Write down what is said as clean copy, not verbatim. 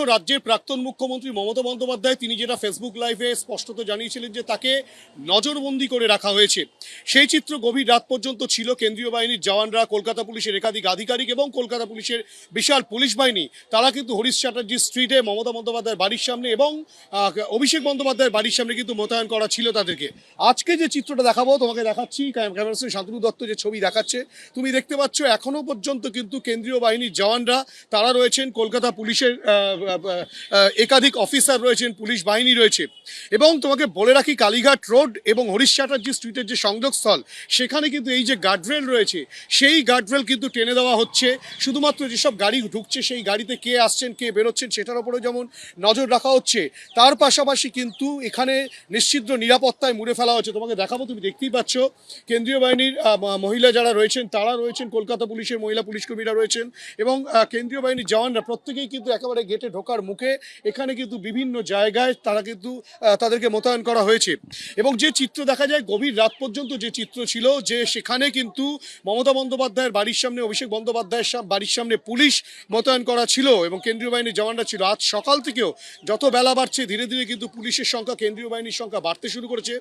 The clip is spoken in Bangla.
রাজ্যের প্রাক্তন মুখ্যমন্ত্রী মমতা বন্দ্যোপাধ্যায় তিনি যেটা ফেসবুক লাইভে স্পষ্টত জানিয়েছিলেন যে তাকে নজরবন্দি করে রাখা হয়েছে, সেই চিত্র গভীর রাত পর্যন্ত ছিল। কেন্দ্রীয় বাহিনীর জওয়ানরা, কলকাতা পুলিশের একাধিক আধিকারিক এবং কলকাতা পুলিশের বিশাল পুলিশ বাহিনী তারা কিন্তু হরিশ চ্যাটার্জি স্ট্রিটে মমতা বন্দ্যোপাধ্যায়ের বাড়ির সামনে এবং অভিষেক বন্দ্যোপাধ্যায়ের বাড়ির সামনে কিন্তু মোতায়েন করা ছিল তাদেরকে। আজকে যে চিত্রটা দেখাবো তোমাকে দেখাচ্ছি, ক্যামেরা শান্তনু দত্ত যে ছবি দেখাচ্ছে তুমি দেখতে পাচ্ছ, এখনো পর্যন্ত কিন্তু কেন্দ্রীয় বাহিনীর জওয়ানরা তারা রয়েছেন, কলকাতা পুলিশের একাধিক অফিসার রয়েছেন, পুলিশ বাহিনী রয়েছে। এবং তোমাকে বলে রাখি, কালীঘাট রোড এবং হরিশ চ্যাটার্জি স্ট্রিটের যে সংযোগস্থল সেখানে কিন্তু এই যে গার্ডরেল রয়েছে সেই গার্ডরেল কিন্তু টেনে দেওয়া হচ্ছে। শুধুমাত্র যেসব গাড়ি ঢুকছে সেই গাড়িতে কে আসছেন কে বেরোচ্ছেন সেটার উপরে যেমন নজর রাখা হচ্ছে, তার পাশাপাশি কিন্তু এখানে নিশ্চিদ্র নিরাপত্তায় মুড়ে ফেলা হচ্ছে। তোমাকে দেখাবো, তুমি দেখতেই পাচ্ছ কেন্দ্রীয় বাহিনীর মহিলা যারা রয়েছেন তারা রয়েছেন, কলকাতা পুলিশের মহিলা পুলিশকর্মীরা রয়েছেন এবং কেন্দ্রীয় বাহিনীর জওয়ানরা প্রত্যেকেই কিন্তু একেবারে গেটে ঢোকার মুখে এখানে কিন্তু বিভিন্ন জায়গায় তারা কিন্তু তাদেরকে মোতায়েন করা হয়েছে। এবং যে চিত্র দেখা যায় গভীর রাত পর্যন্ত, যে চিত্র ছিল যে সেখানে কিন্তু মমতা বন্দ্যোপাধ্যায়ের বাড়ির সামনে, অভিষেক বন্দ্যোপাধ্যায়ের বাড়ির সামনে পুলিশ মোতায়েন করা ছিল এবং কেন্দ্রীয় বাহিনীর জওয়ানরা ছিল। আজ সকাল থেকেও যত বেলা বাড়ছে ধীরে ধীরে কিন্তু পুলিশের সংখ্যা, কেন্দ্রীয় বাহিনীর সংখ্যা বাড়তে শুরু করেছে।